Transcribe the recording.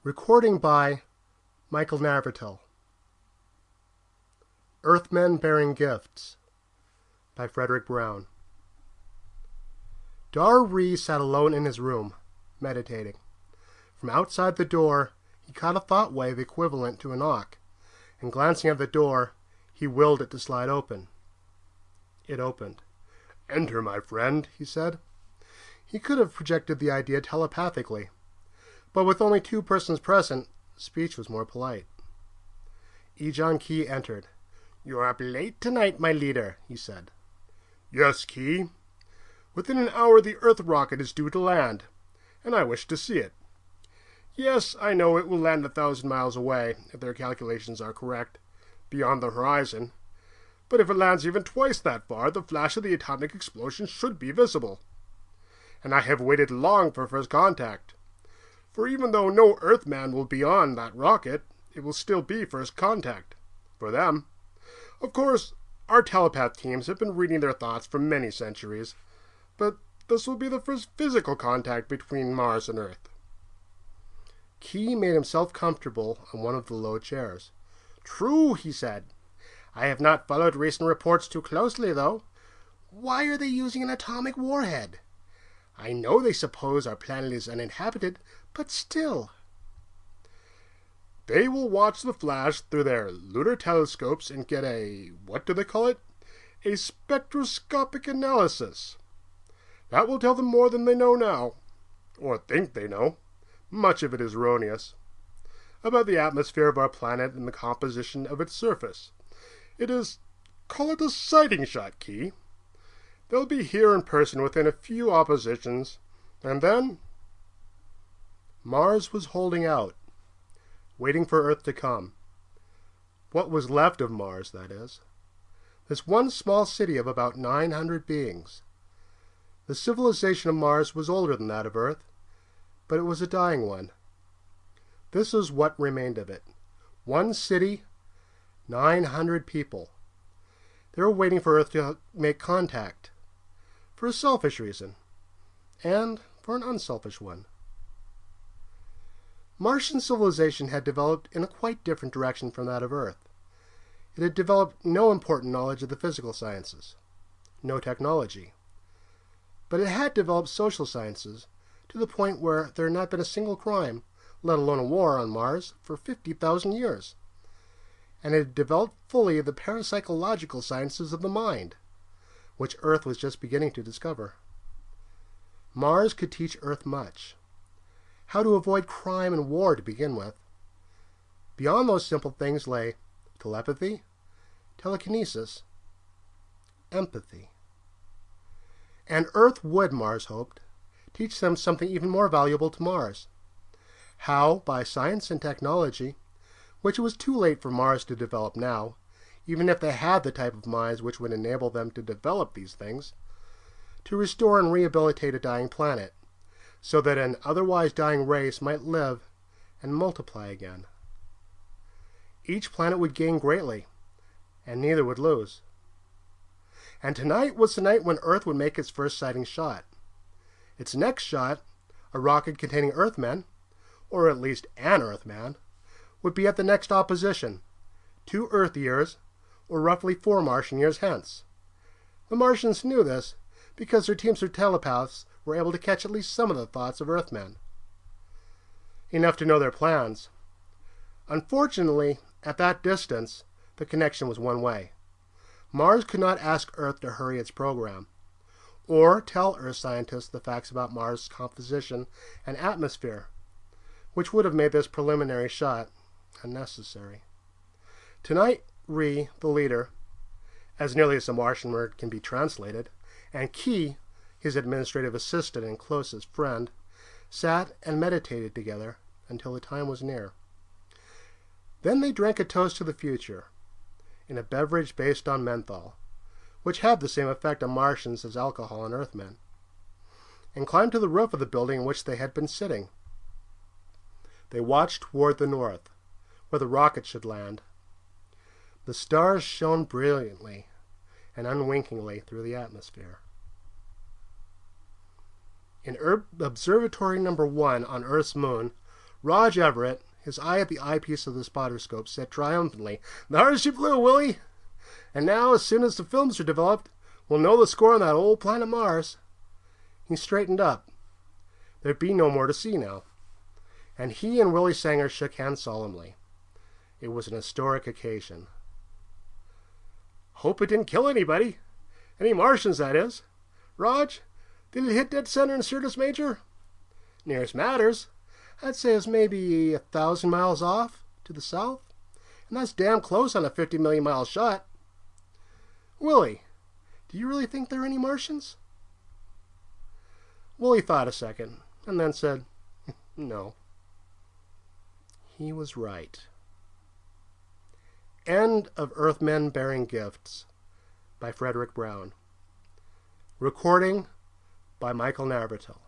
Recording by Michael Navertil. Earthmen Bearing Gifts by Fredric Brown. Dar-Ree sat alone in his room, meditating. From outside the door, he caught a thought wave equivalent to a knock, and glancing at the door, he willed it to slide open. It opened. "Enter, my friend," he said. He could have projected the idea telepathically, but with only two persons present, speech was more polite. Ejon Key entered. "You're up late tonight, my leader," he said. "Yes, Key. Within an hour the Earth rocket is due to land, and I wish to see it. Yes, I know it will land 1,000 miles away, if their calculations are correct, beyond the horizon. But if it lands even twice that far, the flash of the atomic explosion should be visible. And I have waited long for first contact. For even though no Earthman will be on that rocket, it will still be first contact. For them. Of course, our telepath teams have been reading their thoughts for many centuries, but this will be the first physical contact between Mars and Earth." Key made himself comfortable on one of the low chairs. "True," he said. "I have not followed recent reports too closely, though. Why are they using an atomic warhead? I know they suppose our planet is uninhabited, but still." "They will watch the flash through their lunar telescopes and get what do they call it? A spectroscopic analysis. That will tell them more than they know now, or think they know. Much of it is erroneous. About the atmosphere of our planet and the composition of its surface. Call it a sighting shot, Key. They'll be here in person within a few oppositions, and then..." Mars was holding out, waiting for Earth to come. What was left of Mars, that is. This one small city of about 900 beings. The civilization of Mars was older than that of Earth, but it was a dying one. This is what remained of it. One city, 900 people. They were waiting for Earth to make contact. For a selfish reason, and for an unselfish one. Martian civilization had developed in a quite different direction from that of Earth. It had developed no important knowledge of the physical sciences, no technology. But it had developed social sciences to the point where there had not been a single crime, let alone a war, on Mars for 50,000 years. And it had developed fully the parapsychological sciences of the mind, which Earth was just beginning to discover. Mars could teach Earth much. How to avoid crime and war to begin with. Beyond those simple things lay telepathy, telekinesis, empathy. And Earth would, Mars hoped, teach them something even more valuable to Mars. How, by science and technology, which it was too late for Mars to develop now, even if they had the type of minds which would enable them to develop these things, to restore and rehabilitate a dying planet, so that an otherwise dying race might live and multiply again. Each planet would gain greatly, and neither would lose. And tonight was the night when Earth would make its first sighting shot. Its next shot, a rocket containing Earthmen, or at least an Earthman, would be at the next opposition, 2 Earth years, or roughly 4 Martian years hence. The Martians knew this because their teams of telepaths were able to catch at least some of the thoughts of Earthmen. Enough to know their plans. Unfortunately, at that distance, the connection was one way. Mars could not ask Earth to hurry its program, or tell Earth scientists the facts about Mars' composition and atmosphere, which would have made this preliminary shot unnecessary. Tonight, Ree, the leader, as nearly as the Martian word can be translated, and Key, his administrative assistant and closest friend, sat and meditated together until the time was near. Then they drank a toast to the future, in a beverage based on menthol, which had the same effect on Martians as alcohol on Earthmen, and climbed to the roof of the building in which they had been sitting. They watched toward the north, where the rocket should land. The stars shone brilliantly and unwinkingly through the atmosphere. In Observatory number 1 on Earth's moon, Raj Everett, his eye at the eyepiece of the spotterscope, said triumphantly, "There she flew, Willie! And now, as soon as the films are developed, we'll know the score on that old planet Mars." He straightened up. There'd be no more to see now. And he and Willie Sanger shook hands solemnly. It was an historic occasion. "Hope it didn't kill anybody. Any Martians, that is. Raj, did it hit dead center in Syrtis Major?" "Nearest matters. I'd say it's maybe 1,000 miles off to the south. And that's damn close on a 50 million mile shot. Willie, do you really think there are any Martians?" Willie thought a second, and then said, "No." He was right. End of Earthmen Bearing Gifts by Fredric Brown. Recording by Michael Narvatil.